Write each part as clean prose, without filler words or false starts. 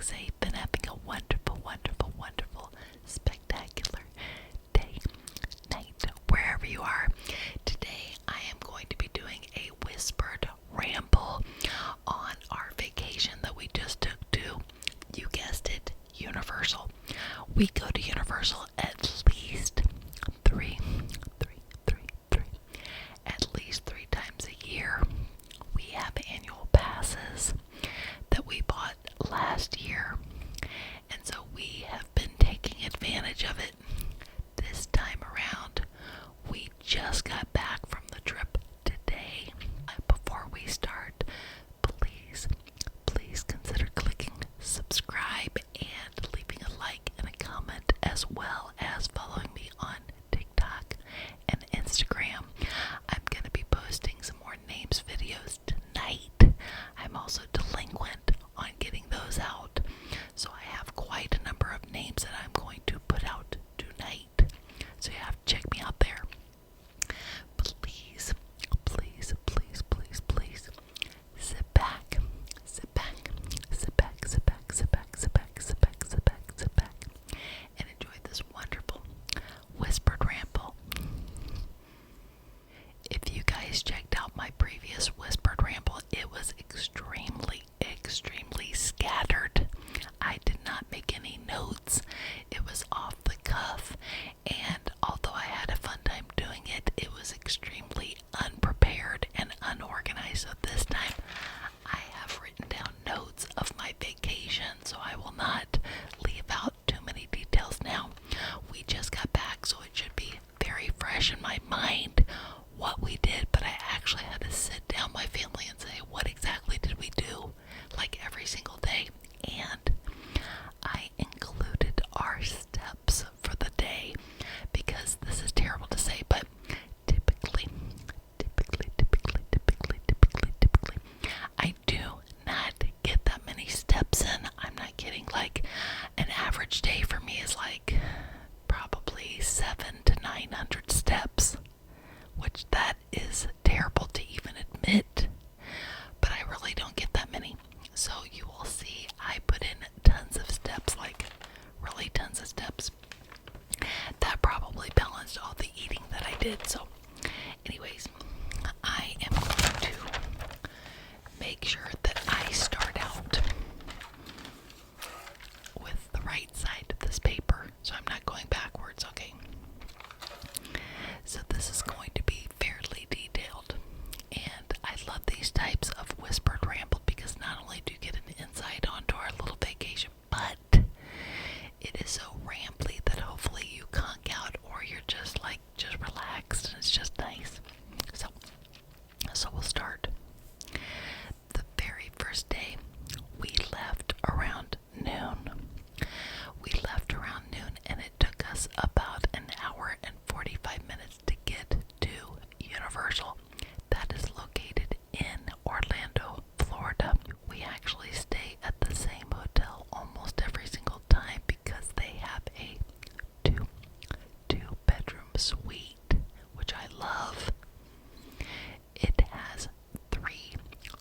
safe and having a wonderful, wonderful, wonderful, spectacular day, night, wherever you are. Today I am going to be doing a whispered ramble on our vacation that we just took to, you guessed it, Universal. We go to Universal at least three times a year. We have annual passes that we bought last year, and so we have been taking advantage of it this time around. We just got back from the trip today. Before we start, please consider clicking subscribe and leaving a like and a comment, as well as following me on TikTok and Instagram. I'm going to be posting some more names videos tonight. I'm also delinquent on getting those out, so I have quite a number of names that I'm going to put out tonight, so you have to check me out there. Please sit back and enjoy this wonderful whispered ramble. If you guys checked out my previous whispered ramble, it was extremely scattered. I did not make any notes. It was off the cuff, and although I had a fun time doing it, it was extremely unprepared and unorganized. So this time I have written down notes of my vacation, so I will not leave out too many details now. We just got back, so it should be very fresh in my mind what we did, but I actually had to sit down my family and say, what exactly did we do, like every single day? And I included our steps for the day, because this is terrible to say, but typically, I do not get that many steps in. I'm not kidding. Like, an average day for me is like probably 700 to 900 steps, which that is terrible to even admit, but I really don't get that many. So you will see I put in tons of steps, like really tons of steps. That probably balanced all the eating that I did. So anyways, I am going to make sure that I start out with the right side of this paper, so I'm not going backwards, okay? So this is going to be fairly detailed, and I love these types of whispered ramble because not only do you get an insight onto our little vacation, but it is so rambly that hopefully you conk out, or you're just relaxed and it's just nice. So we'll start. The very first day, we left around noon. And it took us about an hour and 45 minutes to get to Universal. That is located in Orlando, Florida. We actually stay at the same hotel almost every single time because they have a two-bedroom suite, which I love. It has 3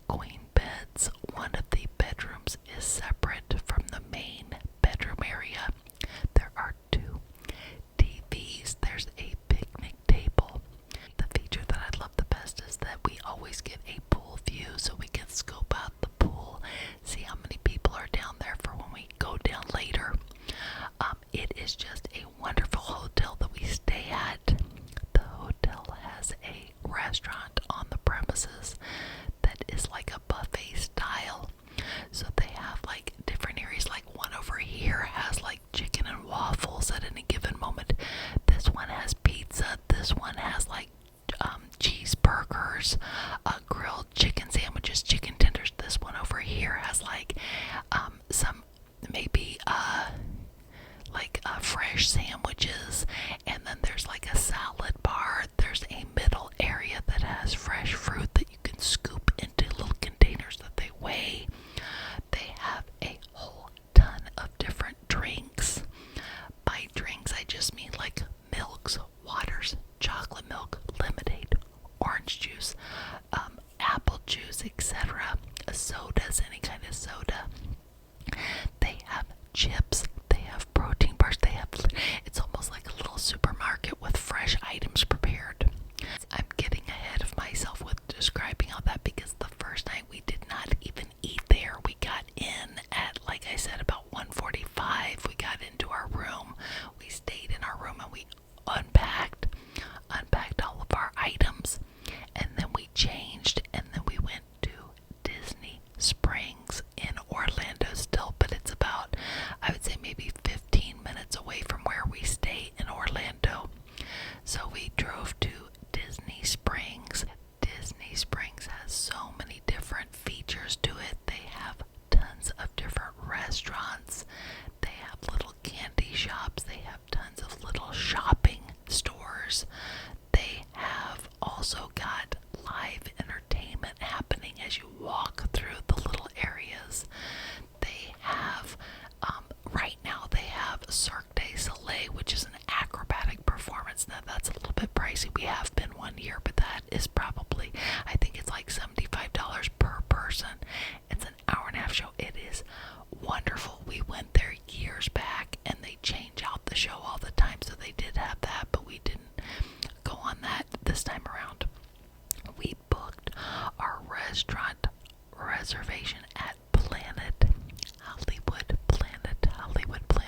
queen beds. One of the bedrooms is separate from the main bedroom area. There are 2 TVs. There's a picnic table. The feature that I love the best is that we always get a pool view, so we can scope out the pool, see how many people are down there for when we go down later. It is just a wonderful hotel that we stay at. The hotel has a restaurant on the premises that is like a buffet style. So they have like different areas, like one over here has like chicken and waffles at any given moment. This one has pizza. This one has like cheeseburgers, grilled chicken sandwiches, chicken tenders. This one over here has like some maybe fresh sandwiches, and then there's like a salad bar. There's a middle area that has fresh fruit that you can scoop into little containers that they weigh. They have a whole ton of different drinks. By drinks, I just mean like milks, waters, chocolate milk, lemonade, orange juice, apple juice, etc. Sodas, any kind of soda. They They have chips, they have protein bars, it's almost like a little supermarket with fresh items prepared. I'm getting ahead of myself with describing all that because the first night we did not even eat there. We got in at, like I said, about 1:45. We got into our room. We stayed in our room and we unpacked all of our items, and then we changed, and then we went to Disney Springs in Orlando still, but it's about, I would say, maybe 15 minutes away from where we stay in Orlando. So we drove to Disney Springs. Disney Springs has so many different features to it. They have tons of different restaurants. They have little candy shops. They have tons of little shopping stores. They have also got live entertainment happening as you walk through the little areas. They have, right now they have Cirque du Soleil, which is an acrobatic performance. Now that's a little bit pricey. We have been one year, but that is probably, I think it's like $75 per person. It's an hour-and-a-half show. It is wonderful. We went there years back, and they change out the show all the time, so they did have that, but we didn't go on that this time around. We booked our restaurant reservation at Planet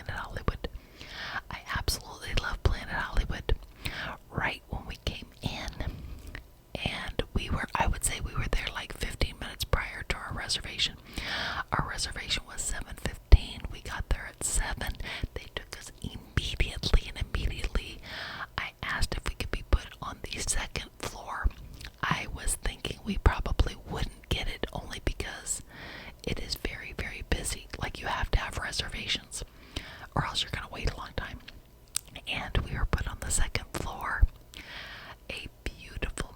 Hollywood. I absolutely love Planet Hollywood. Right when we came in, and I would say we were there like 15 minutes prior to our reservation. Our reservation was 7:15. We got there at 7. They took us immediately I asked if we could be put on the second floor. I was thinking we probably wouldn't get it, only because it is very, very busy. Like, you have to have reservations or else you're going to wait a long time. And we were put on the second floor. A beautiful,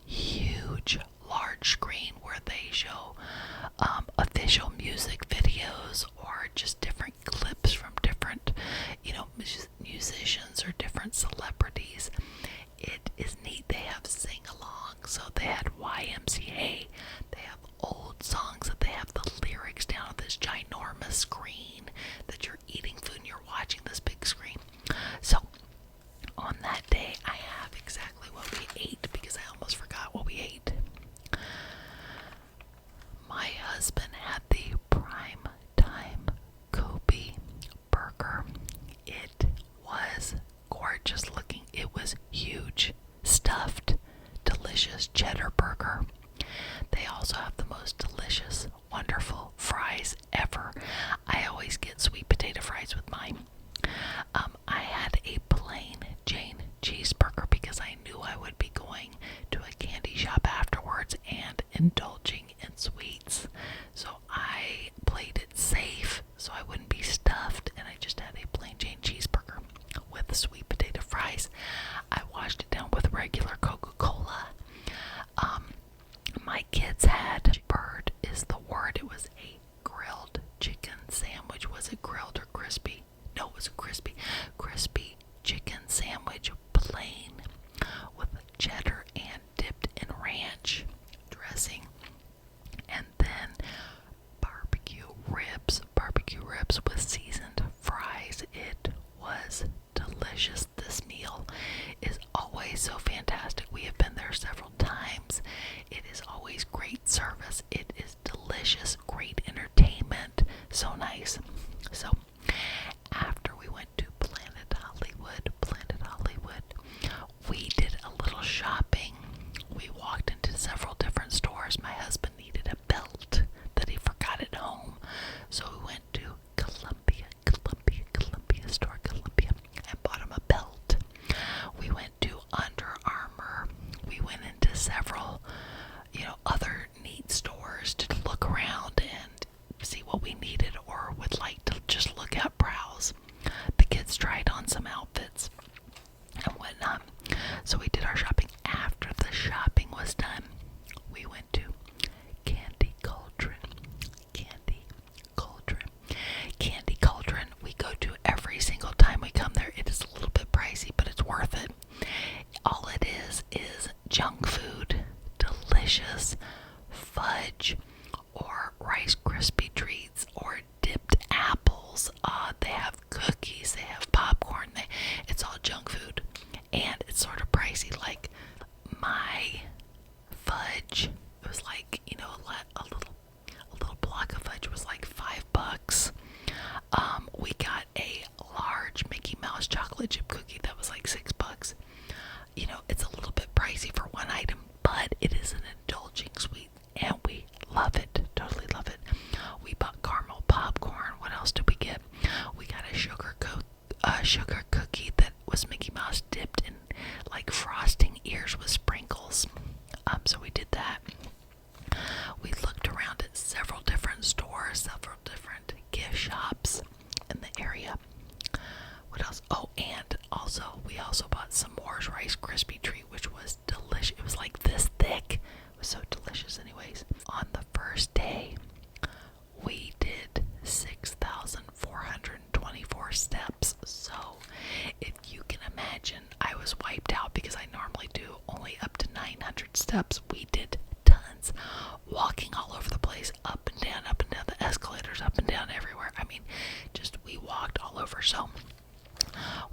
huge, large screen where they show official music videos or just different clips from different, musicians or different celebrities. It is neat. They have sing-along, so they had YMCA. They have old songs that they have the lyrics down on this ginormous screen that you're eating food and you're watching this big screen. So on that day, I have exactly what we ate because I almost forgot what we ate. My husband had the prime time Kobe burger. It was gorgeous looking. It was huge, stuffed, delicious cheddar burger. They also have the most delicious, wonderful fries ever. I always get sweet potato fries with mine. I had a plain Jane cheeseburger because I knew I would be going to a candy shop afterwards and indulging in sweets. So I played it safe so I wouldn't be stuffed, and I just had a plain Jane cheeseburger with sweet potato fries. I washed it down with regular Coca-Cola. My kids had, bird is the word, it was a grilled chicken sandwich. Was it grilled or crispy? No, it was crispy. Crispy chicken sandwich, plain, with cheddar and dipped in ranch dressing. And then barbecue ribs with seasoned fries. It was delicious. This meal is always so fantastic. We have been there several times. It is always great service. It is delicious, great entertainment. So nice. So after we went to Planet Hollywood, we did a little shopping. We walked into several different stores. My husband needed a belt that he forgot at home. So we went to Columbia store, and bought him a belt. We went to Under Armour. We went into several, other neat stores to look around and see what we needed or would like to just look at, browse. The kids tried on some outfits and whatnot. So we did our shopping. After the shopping was done, we went to Candy Cauldron. We go to every single time we come there. It is a little bit pricey, but it's worth it. All it is junk food, delicious fudge or Rice Krispie treats or have cookies, they have popcorn, it's all junk food. And it's sort of pricey. Like my fudge, it was like, a little block of fudge was like $5. We got a large Mickey Mouse chocolate chip cookie that was like $6. It's a little bit pricey for one item, but it is an indulging sweet, and we love it. Totally love it. We bought caramel popcorn. What else did we get? We got a sugar cookie that was Mickey Mouse dipped in like frosting ears with sprinkles. So we did that. We looked around at several different stores, several different gift shops in the area. What else? Oh, and we also bought s'mores Rice Krispie treat, which was delicious. It was like this thick. It was so delicious anyways. On the first day, we did 6,424 steps. So if you can imagine, I was wiped out because I normally do only up to 900 steps. We did tons, walking all over the place, up and down the escalators, up and down everywhere. I mean, we walked all over. So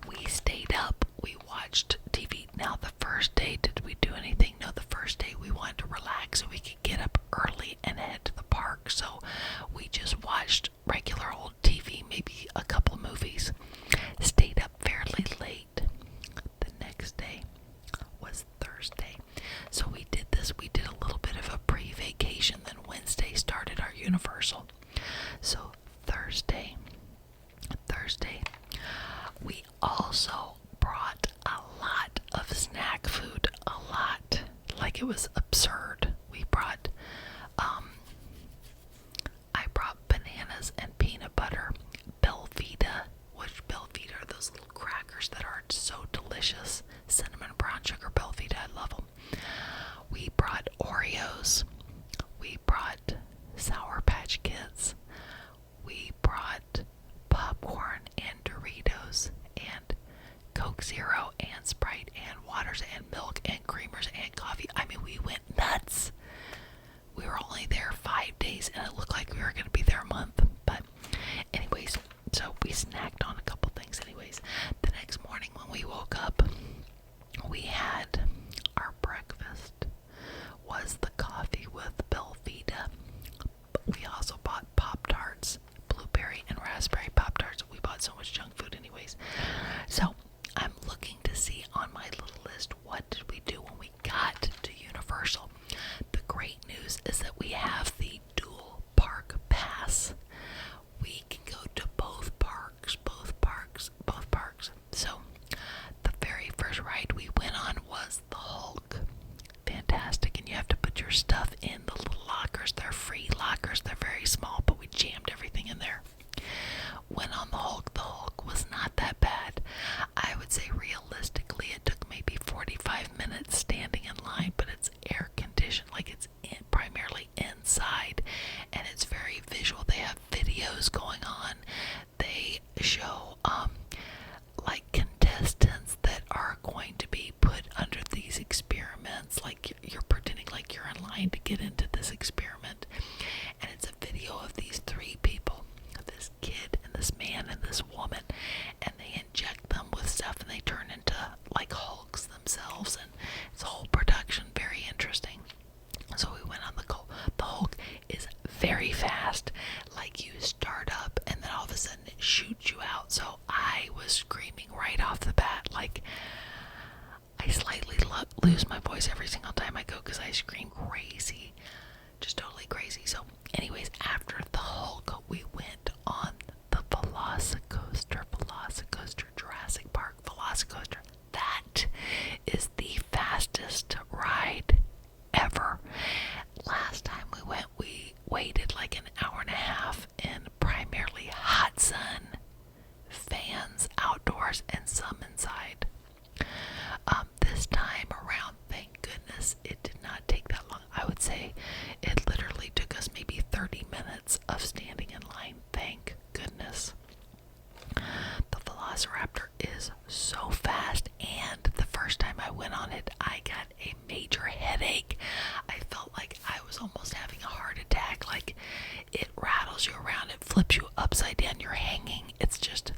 we stayed up, we watched TV. Now the first day, did we do anything? No, the first day we wanted to relax so we could get up early and head to the park. So we just watched regular old TV, maybe a couple of movies. Stayed up fairly late. The next day was Thursday. So we did a little bit of a pre-vacation. Then Wednesday started our Universal. So Thursday, we also brought a lot of snack food. A lot. Like, it was absurd. We brought, I brought bananas and peanut butter, Belvita, which Belvita are those little crackers that are so delicious. Cinnamon brown sugar Belvita, I love them. We brought Oreos. We brought Sour Patch Kids. We brought popcorn and Doritos and Coke Zero and Sprite and waters and milk and creamers and coffee. I mean, we went nuts. We were only there 5 days, and it looked like we were going to be there a month. But anyways, so we snacked on a couple things anyways. The next morning when we woke up, we had our breakfast was the coffee with Belvita. We also bought Pop-Tarts, blueberry and raspberry Pop-Tarts. We bought so much junk food anyways. So I'm looking to see on my little list, what did we do when we got to Universal? The great news is that we have the dual park pass. We can go to both parks. So the very first ride we went on was the Hulk. Fantastic. And you have to put your stuff in the little lockers. They're free lockers. They're very small, but we jammed everything in there. Went on the Hulk. The Hulk was not that bad. I would say realistically it took maybe 45 minutes standing in line, but it's air conditioned, like it's primarily inside, and it's very visual. They have videos going on. They show like contestants that are going to be put under these experiments, like you're pretending like you're in line to get into this experiment, and it's a video of these three people, this kid and this man and this woman, and they inject them with stuff and they turn into like Hulks themselves, and it's a whole production. Very interesting. So we went on the Hulk is very fast. Like, you start up and then all of a sudden it shoots you out. So I was screaming right off the bat. Like, I slightly lose my voice every single time I go because I scream crazy. Just totally crazy. So anyways, after the Hulk, we went on the Velocicoaster, Jurassic Park Velocicoaster. That is the fastest ride ever. Last time we went, we waited like an hour and a half in primarily hot sun, fans outdoors, and some inside. This time around, thank goodness, it did not take that long. I would say it literally took us maybe 30 minutes of standing in line. Thank goodness. The Velociraptor is so fast, and the first time I went on it, I got a major headache. I felt like I was almost having a heart attack. Like, it rattles you around, it flips you upside down, you're hanging. It's just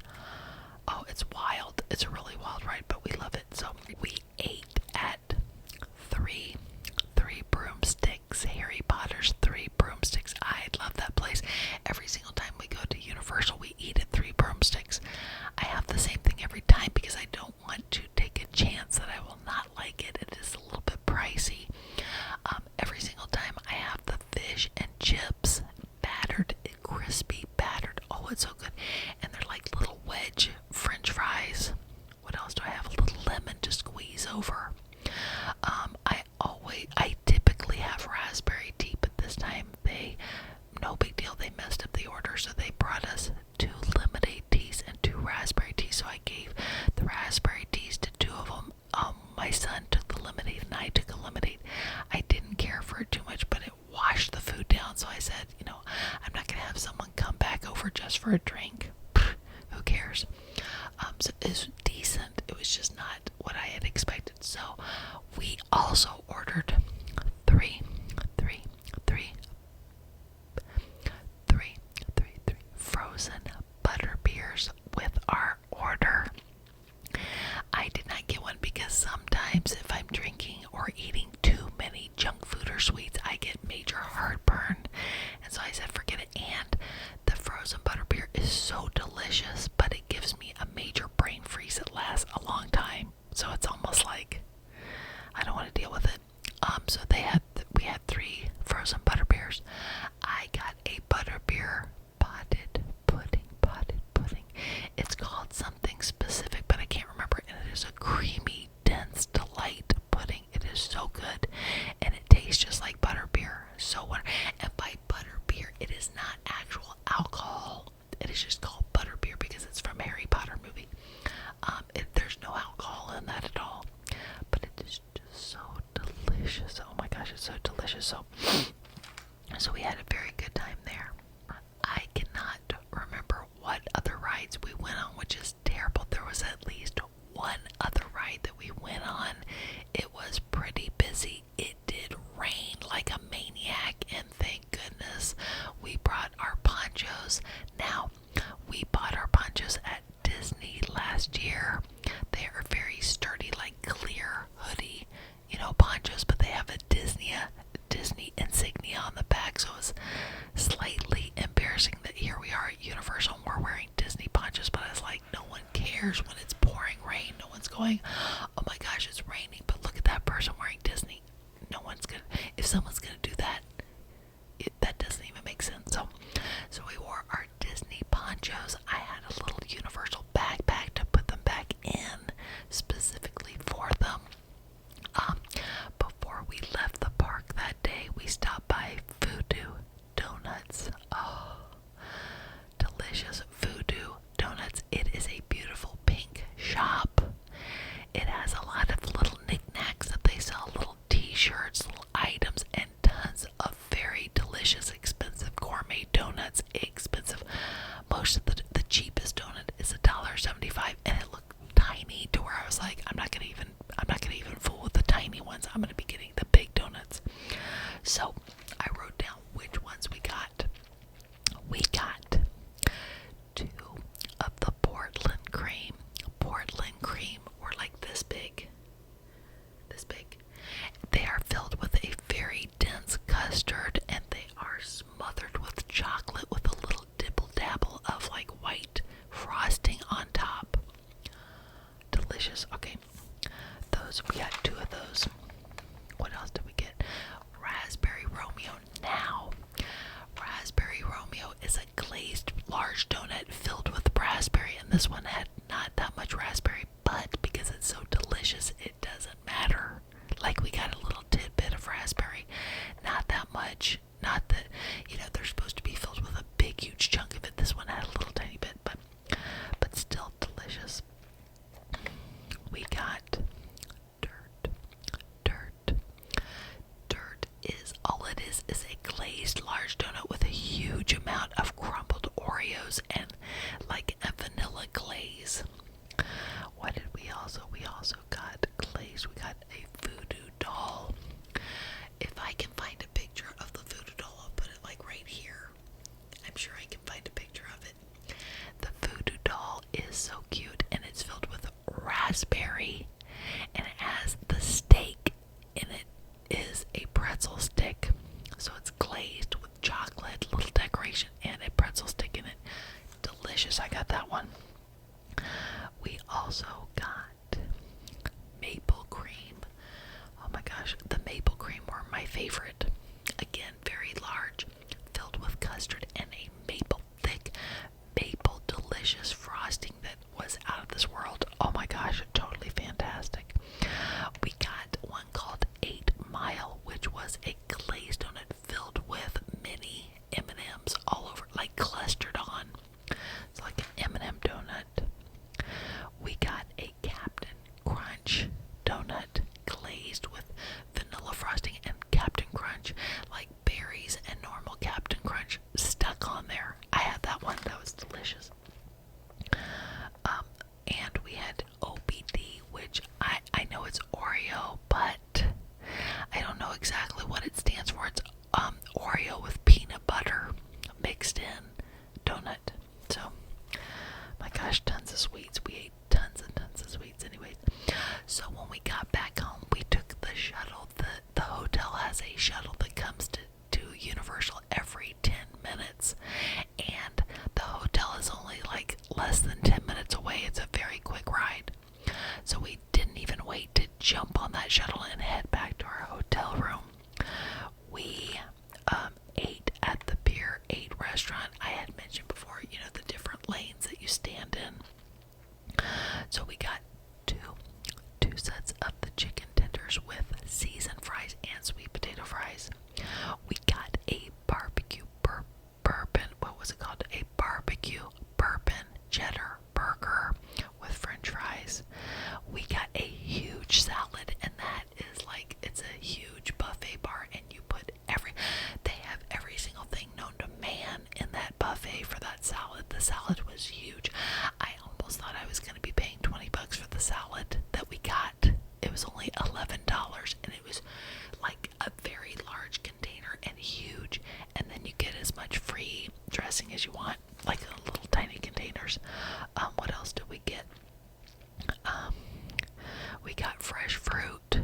for just for a drink. Who cares? So it was decent. It was just not what I had expected. So we also ordered three frozen butter beers with our order. I did not get one because sometimes if I'm drinking or eating too many junk food or sweets, I get major heartburn. And so I said, forget it. And the frozen butter beer is so delicious, but it gives me a major brain freeze. It lasts a long time. So it's almost like I don't want to deal with it. So we had 3 frozen butter beers. I got a butter beer potted pudding. It's called something specific, but I can't remember. And it is a creamy, dense delight pudding. It is so good, and it tastes just like butter beer. And by butter beer, it is not actual alcohol. It is just called butter beer because it's from Harry Potter movie. There's no alcohol in that at all, but it is just so delicious. Oh my gosh, it's so delicious. So we had a very good time there. I cannot remember what other rides we went on, which is terrible. There was at least one other ride that we went on. It was pretty busy. It did rain like a maniac, and thank goodness we brought our ponchos. Now, we bought our ponchos at Disney last year. They are very sturdy, like clear hoodie, ponchos, but they have a Disney insignia on the back, so it's slightly embarrassing that here we are at Universal and we're wearing Disney ponchos, but it's like no one cares when it's pouring rain. No one's going, oh my gosh, it's raining, but look at that person wearing Disney. If someone's gonna do that, that doesn't even make sense. So we wore our Disney ponchos. I had a little Universal backpack to put them back in specifically for them. Before we left the park that day, we stopped by Voodoo Donuts. Oh, delicious Voodoo Donuts. It is a beautiful pink shop. It has a lot of little knickknacks that they sell, little t-shirts, little items, and tons of very delicious, expensive gourmet donuts. Expensive. Most of the cheapest donut is $1.75, and it looked tiny to where I was like, I'm not gonna even fool with the tiny ones. I'm gonna be getting the big donuts. So I wrote down which ones we got. We got 2 of the Portland cream. Portland cream were like this big. They are filled with a very dense custard, and they are smothered with chocolate with a little dibble dabble of like white frosting on top. Delicious. Okay, we got 2 of those. What else did we get? Raspberry Romeo. Now, Raspberry Romeo is a glazed large donut filled with raspberry, and this one had not that much raspberry, but because it's so delicious, it doesn't matter. Like, we got a little tidbit of raspberry, not that much. Not that, they're supposed to be filled with a big, huge chunk of it. This one had a little tiny bit, but still delicious. We got dirt is all it is a glazed large donut with a huge amount of crumbled Oreos and like a vanilla glaze restaurant, I had mentioned before, the different lanes that you stand in. So we got two sets of the chicken tenders with seasoned fries and sweet potato fries. We got a barbecue bourbon, what was it called? A barbecue bourbon cheddar burger with french fries. We got a huge salad, and that is like, it's a huge buffet bar, and they have every single thing known to man in that buffet for that salad. The salad was huge. I almost thought I was going to be paying $20 for the salad that we got. It was only $11, and it was like a very large container and huge, and then you get as much free dressing as you want, like in little tiny containers. What else did we get? We got fresh fruit.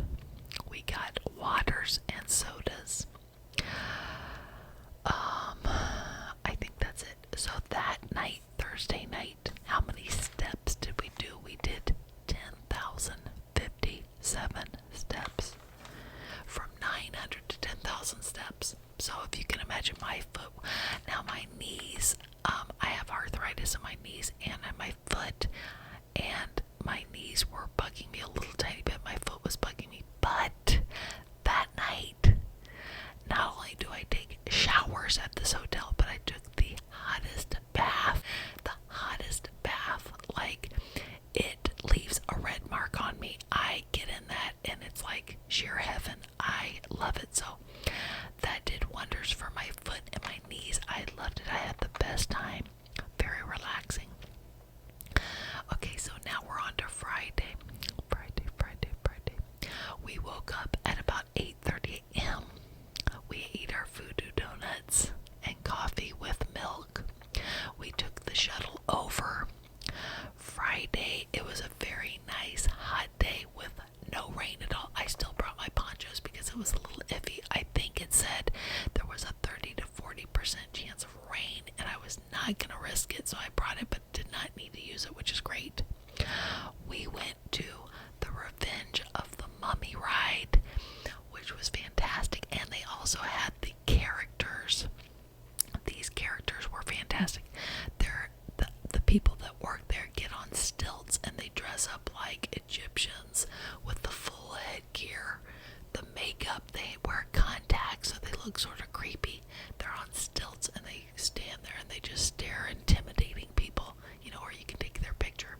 We got waters and sodas. I think that's it. So that night, Thursday night, how many steps did we do? We did 10,057 steps. From 900 to 10,000 steps. So if you can imagine my foot, now my knees, I have arthritis in my knees and in my foot, and my knees were bugging me a little tiny bit. My foot was bugging me, but that night, not only do I take showers at this hotel, but I took the hottest bath. The hottest bath, like, it leaves a red mark on me. I get in that and it's like sheer heaven. I love it. So that did wonders for my foot and my knees. I loved it. I had the best time. Very relaxing. Okay, so now we're on to Friday. We woke up at about 8:30 a.m. We ate our voodoo donuts and coffee with milk. We took the shuttle over. Friday, it was a very nice hot day with no rain at all. I still brought my ponchos because it was a little iffy. I think it said there was a 30 to 40% chance of rain, and I was not going to risk it, so I brought it but did not need to use it, which is great. We went to the Revenge of the Mummy ride, which was fantastic, and they also had the characters. These characters were fantastic. They're the people that work there get on stilts and they dress up like Egyptians with the full headgear, the makeup. They wear contacts so they look sort of creepy. They're on stilts and they stand there and they just stare, intimidating people, or you can take their picture.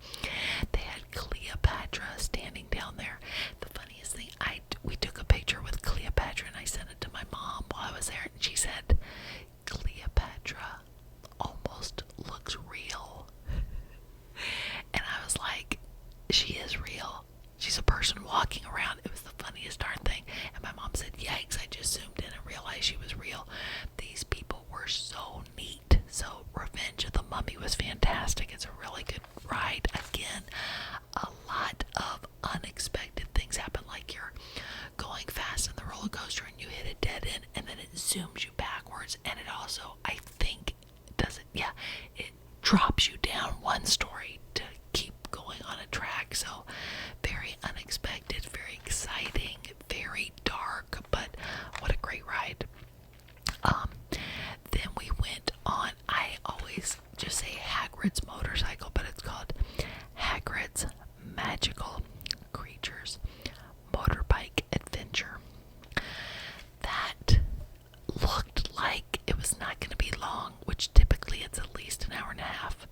They had Cleopatra standing down there. The funniest thing, we took a picture with Cleopatra and I sent it to my mom while I was there, and she said, Cleopatra almost looks real. And I was like, she is real. She's a person walking around. It was the funniest darn thing. And my mom said, yikes, I just zoomed in and realized she was real. These people were so neat. So Revenge of the Mummy was fantastic. It's a really good ride. Again, a lot of unexpected things happen, like you're going fast in the roller coaster and you hit a dead end and then it zooms you backwards, and it also, I think, it drops you down one story to keep going on a track. So very unexpected, very exciting, very dark, but what a great ride. Then we went on, I always just say Hagrid's motorcycle, but it's called Hagrid's Magical Creatures Motorbike Adventure. That looked like it was not going to be long, which typically it's at least an hour and a half.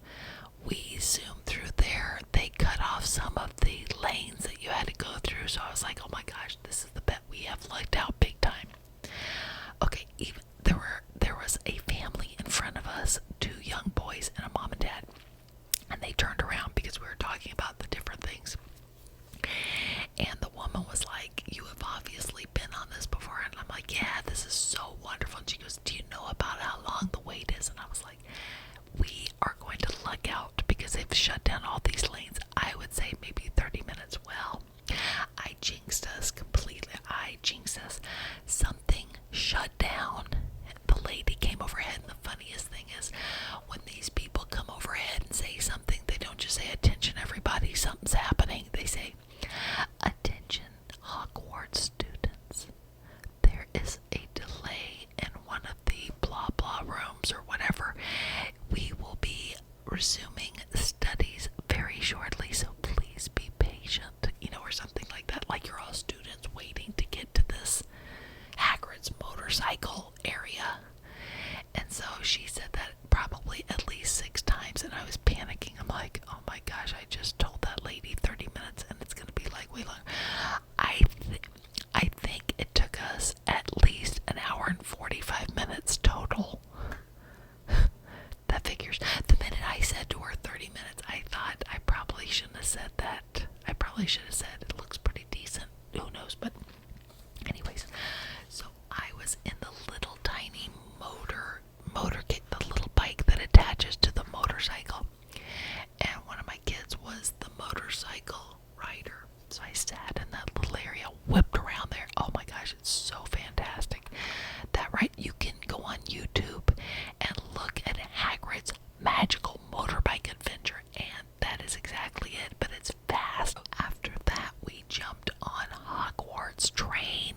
magical motorbike adventure, and that is exactly it, but it's fast. After that, we jumped on Hogwarts train,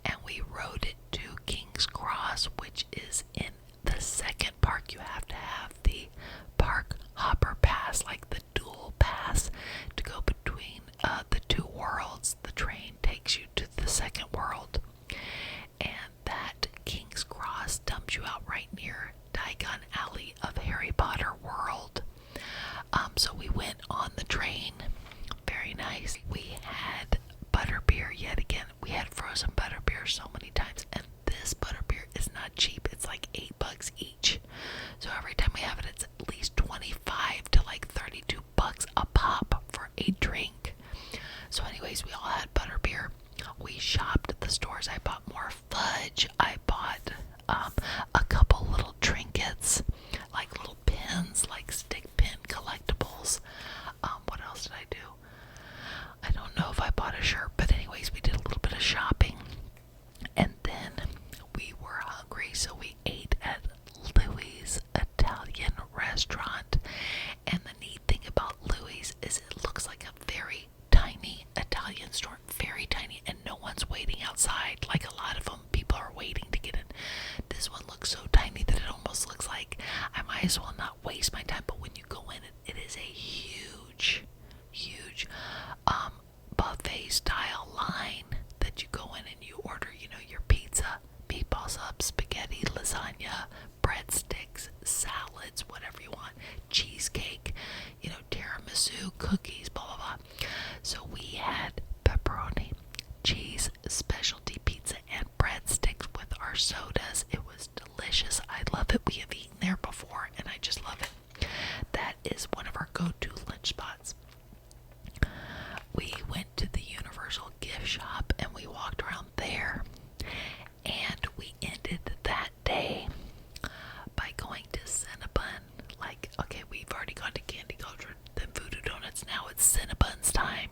and we rode it to King's Cross, which is in the second park. You have to have the park hopper pass, like the dual pass, to go between the two worlds. The train takes you to the second world, and that King's Cross dumps you out right near Diagon Alley of Harry Potter World. So we went on the train. Very nice. We had butterbeer yet again. We had frozen butterbeer so many times, and this butterbeer is not cheap. It's like $8 each. So every time we have it, it's at least 25 to like 32 bucks a pop for a drink. So anyways, we all had butterbeer. We shopped at the stores. I bought more fudge. I bought a couple little trinkets, like little pins, like stick pin collectibles. What else did I do? I don't know if I bought a shirt, but anyways, we did a little bit of shopping. And then we were hungry, so we ate at Louis' Italian restaurant. And the neat thing about Louis is it looks like a very tiny Italian store, very tiny, and no one's waiting outside. Like a lot of them, people are waiting to get in. This one looks so tiny that it almost looks like I might as well not waste my time. But when you go in, it is a huge buffet style line that you go in and you order, your pizza, meatball subs, spaghetti, lasagna, breadsticks, salads, whatever you want, cheesecake, tiramisu, cookies, blah blah blah. So we had pepperoni, cheese, specialty pizza, and breadsticks with our sodas. It was delicious. I love it. We have eaten there before, and I just love it. That is one of our go-to lunch spots. We went to the Universal gift shop and we walked around there, and we ended that day by going to Cinnabon. Like, okay, we've already gone to Candy Culture, then Voodoo Donuts, now it's Cinnabon's time,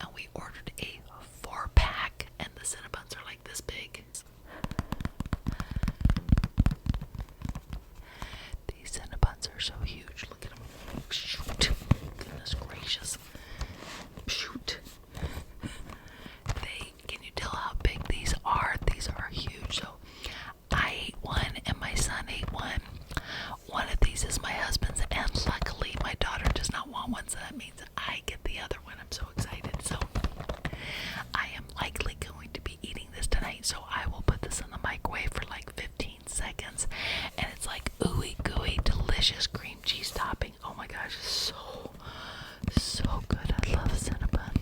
and we ordered a 4-pack, and the Cinnabons are like this big. These Cinnabons are so huge. Look at them. Shoot. Goodness gracious. Shoot. Can you tell how big these are? These are huge. So I ate one and my son ate one. One of these is my husband's, and luckily my daughter does not want one, so that means I get the other one. I'm so excited. So I am likely going to be eating this tonight, so I will put this in the microwave for like 15 seconds, and it's like ooey gooey delicious cream cheese topping. Oh my gosh, so good. I love Cinnabon.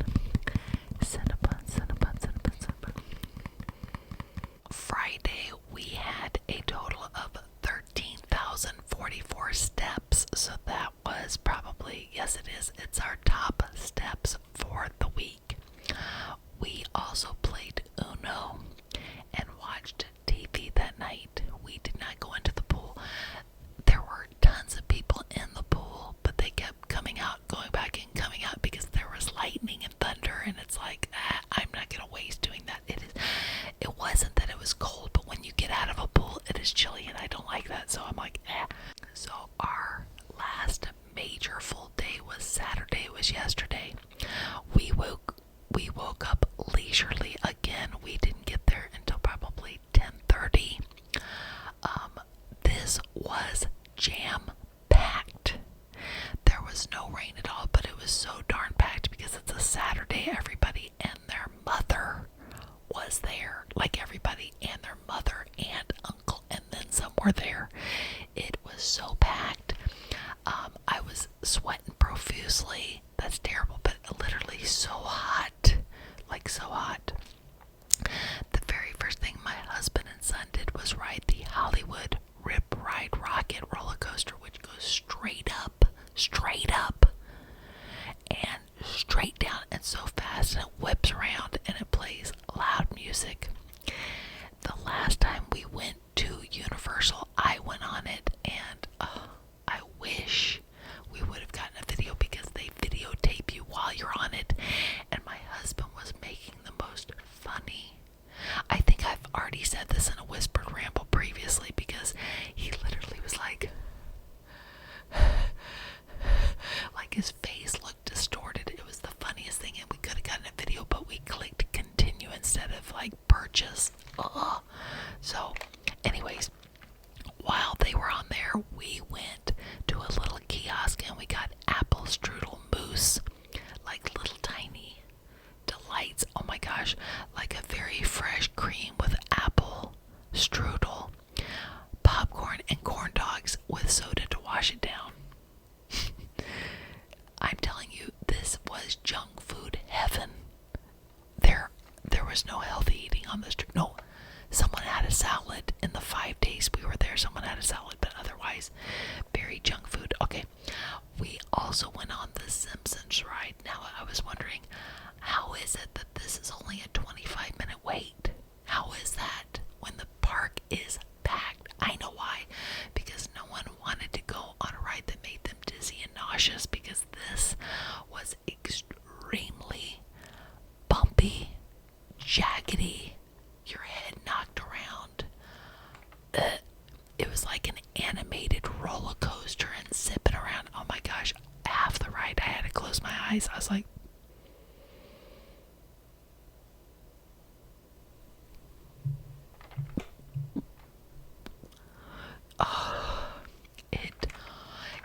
Friday we had a total of 13,044 steps, so that was probably, yes it is, it's our top steps for the week. We also played Uno and watched TV that night. We did not go into the pool. There were tons of people in the pool, but they kept coming out, going back and coming out because there was lightning and thunder, and it's like, I'm not gonna waste doing that. It wasn't that it was cold, but when you get out of a pool, it is chilly, and I don't like that, so I'm like, So our last major full day was Saturday. It was yesterday. We woke up leisurely again. We didn't get there until probably 10:30. This was jam-packed. There was no rain at all, but it was so darn packed because it's a Saturday. Everybody and their mother was there. Like everybody and their mother and uncle, and then some were there. It was so packed. I was sweating profusely. That's terrible, but literally so hot. Like so hot. The very first thing my husband and son did was ride the Hollywood Rip Ride Rocket roller coaster, which goes straight up, and straight down, and so fast, and it whips around, and it plays loud music. The last time we went to Universal, I went on it, and I wish we would have gotten a case we were there, someone had a salad, but otherwise, very junk food. Okay, we also went on the Simpsons ride. Now, I was wondering, how is it that this is only a 25-minute wait? How is that when the park is packed? I know why. Because no one wanted to go on a ride that made them dizzy and nauseous, because this was extremely bumpy, jaggedy, your head knocked around. It was like an animated roller coaster and zipping around. Oh my gosh, half the ride I had to close my eyes. I was like, oh,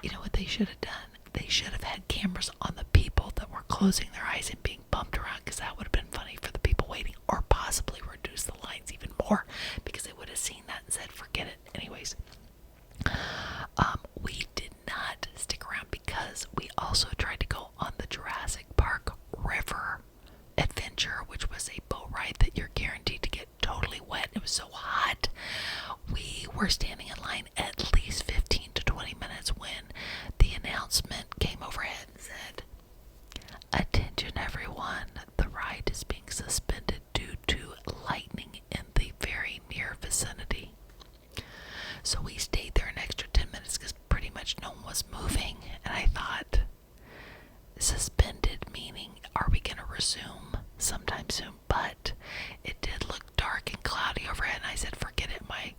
you know what they should have done? They should have had cameras on the people that were closing their eyes and being bumped around, because that would have been funny for the people waiting, or possibly reduce the lines even more, because they would have seen that and said, forget it. Anyways, we did not stick around because we also tried to go on the Jurassic Park River Adventure, which was a boat ride that you're guaranteed to get totally wet. It was so hot. We were standing in line at least 15 to 20 minutes when the announcement came overhead and said, "Attention everyone, the ride is being suspended due to lightning in the very near vicinity." So we stayed there an extra 10 minutes because pretty much no one was moving, and I thought, suspended meaning, are we going to resume sometime soon? But it did look dark and cloudy overhead, and I said, forget it. My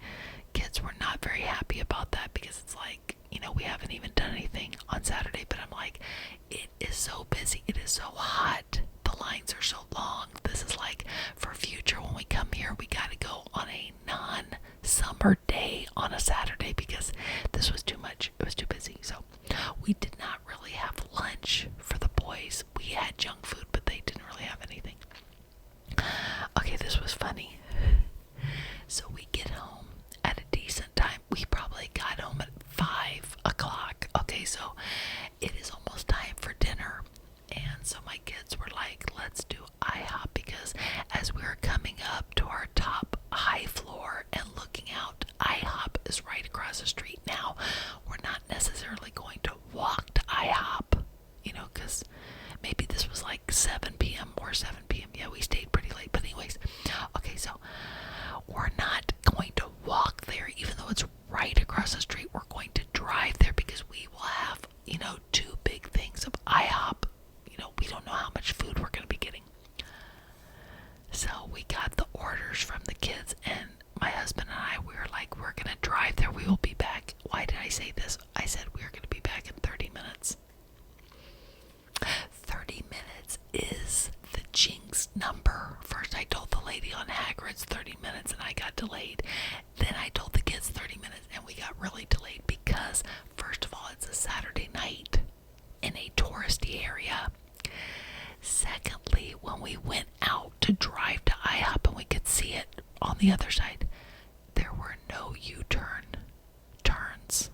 kids were not very happy about that, because it's like, we haven't even done anything on Saturday, but I'm like, it is so busy, it is so hot, the lines are so long. This is like, for future, when we come here, we got to go on a non-summer day on a Saturday, because this was too much. It was too busy. So we did not really have lunch for the boys. We had junk food, but they didn't really have anything. Okay, this was funny. So we get home at a decent time. We probably got home at 5 o'clock. Okay, so it is almost time for dinner. And so my kids were like, let's do IHOP, because as we were coming up to our top high floor and looking out, IHOP is right across the street. Now, we're not necessarily going to walk to IHOP, because maybe this was like 7 p.m. or 7 p.m. Yeah, we stayed pretty late. But anyways, okay, so we're not going to walk there, even though it's right across the street. We're going to drive there, because we will have, 2 big things of IHOP. We don't know how much food we're going to be getting. So we got the orders from the kids, and my husband and I, we were like, we're going to drive there. We will be back. Why did I say this? I said we were going to be back in 30 minutes. 30 minutes is the jinx number. First I told the lady on Hagrid's 30 minutes and I got delayed. Then I told the kids 30 minutes and we got really delayed, because first of all, it's a Saturday night in a touristy area. Secondly, when we went out to drive to IHOP and we could see it on the other side, there were no U-turn turns.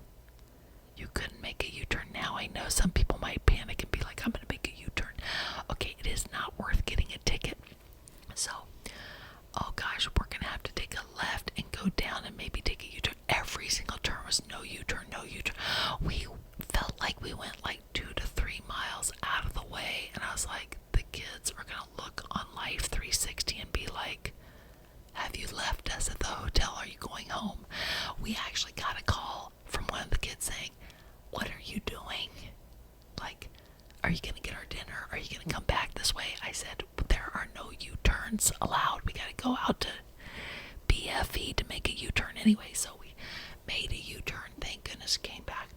You couldn't make a U-turn. Now I know some people might panic and be like, I'm going to make a U-turn. Okay, it is not worth getting a ticket. So, oh gosh, we're going to have to take a left and go down and maybe take a U-turn. Every single turn was no U-turn, no U-turn. We felt like we went like 2 to 3 miles out of the way, and I was like, the kids are going to look on Life 360 and be like, have you left us at the hotel? Are you going home? We actually got a call from one of the kids saying, what are you doing? Like, are you going to get our dinner? Are you going to come back this way? I said, there are no U-turns allowed. We got to go out to BFE to make a U-turn anyway. So we made a U-turn. Thank goodness, came back.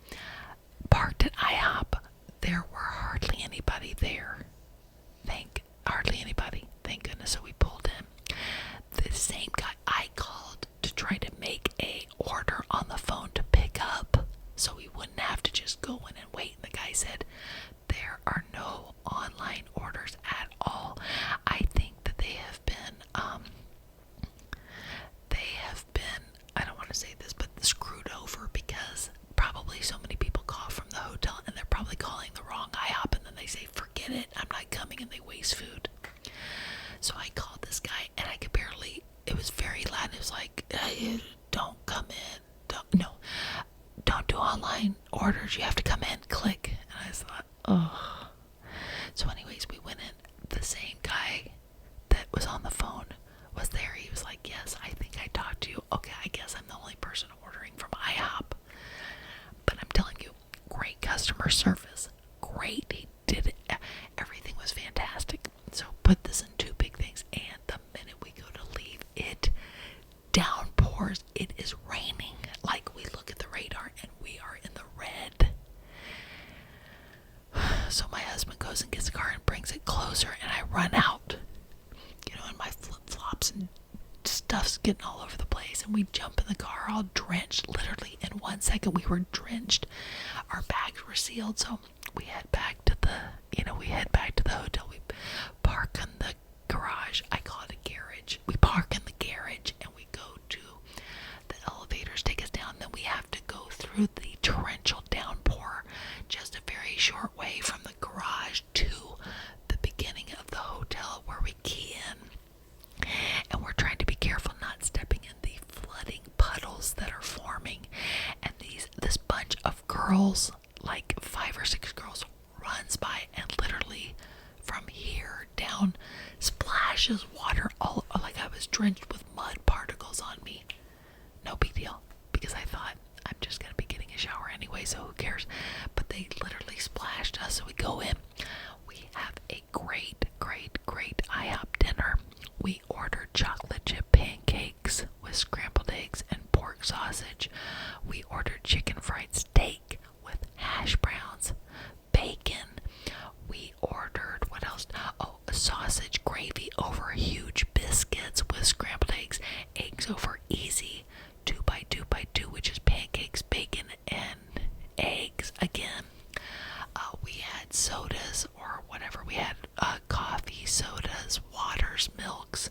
Parked at IHOP. There were hardly anybody there. Hardly anybody. Thank goodness. So we pulled in. The same guy I called to try to make a order on the phone to pick up, so we wouldn't have to just go in and wait. And the guy said, there are no online orders at all. I think that they have been, I don't want to say this, but screwed over, because probably so many people call from the hotel and they're probably calling the wrong IHOP, and then they say, forget it, I'm not coming, and they waste food. So I called this guy and I could barely, it was very loud. It was like, don't come in. online orders. You have to come in, click. And I thought, oh. So anyways, we went in. The same guy that was on the phone was there. He was like, yes, I think I talked to you. Okay, I guess I'm the only person ordering from IHOP. But I'm telling you, great customer service. Great. He did it. Everything was fantastic. So put this in two big things. And the minute we go to leave, it downpours. It is raining. Like, we look at the radar and we are in the red. So my husband goes and gets the car and brings it closer, and I run out, in my flip-flops, and stuff's getting all over the place, and we jump in the car all drenched. Literally in 1 second we were drenched. Our bags were sealed, so we head back to the hotel. We park in the garage. I call it a garage. We park in the garage and we go to the elevators, take us down. Then we have to go through the torrential downpour, just a very short way from the garage to the beginning of the hotel where we key in. And we're trying to be careful not stepping in the flooding puddles that are forming. And this bunch of girls, like 5 or 6 girls, runs by and literally from here down splashes water all, like I was drenched with mud particles on me. No big deal, because I thought I'm just going to be getting a shower anyway, so who cares? But they literally splashed us. So we go in. We have a great IHOP dinner. We ordered chocolate chip pancakes with scrambled eggs and pork sausage. We ordered chicken fried steak with hash browns, bacon. We ordered, what else? Oh, sausage gravy over huge biscuits with scrambled eggs over easy 2x2x2, which is pancakes, bacon, and eggs again. We had sodas or whatever. We had coffee, sodas, waters, milks.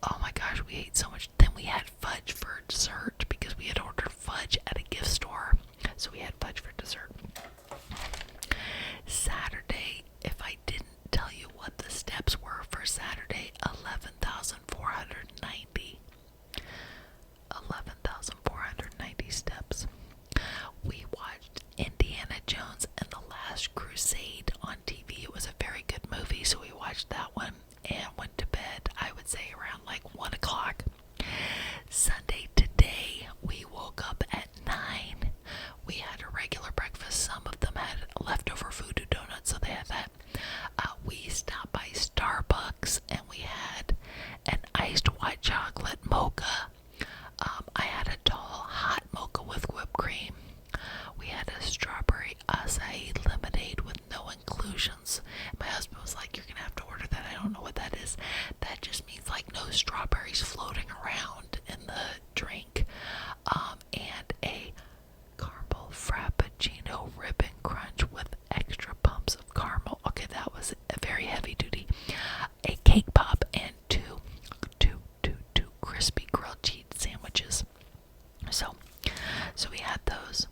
Oh my gosh, we ate so much. Then we had fudge for dessert because we had ordered fudge at a gift store. So we had fudge for dessert. Saturday, if I didn't tell you what the steps were for Saturday, 11,490. 11,490 steps. We watched Indiana Jones and the Last Crusade on TV. It was a very good movie, so we watched that one and went to bed, I would say, around like 1 o'clock. Sunday today, we woke up at 9. We had a regular breakfast. Some of them had leftover voodoo donuts, so they had that. We stopped by Starbucks and we had an iced white chocolate mocha. I had a tall hot mocha with whipped cream. We had a strawberry acai lemonade with no inclusions. My husband was like, you're gonna have to order that. I don't know what that is. That just means like no strawberries floating around in the drink. And a caramel frappuccino ribbon crunch with extra pumps of caramel. Okay, that was a very heavy duty. A cake pop and two crispy grilled cheese sandwiches. So we had those.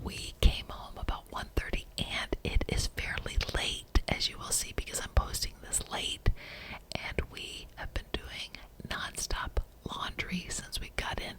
We came home about 1:30, and it is fairly late, as you will see, because I'm posting this late, and we have been doing non-stop laundry since we got in.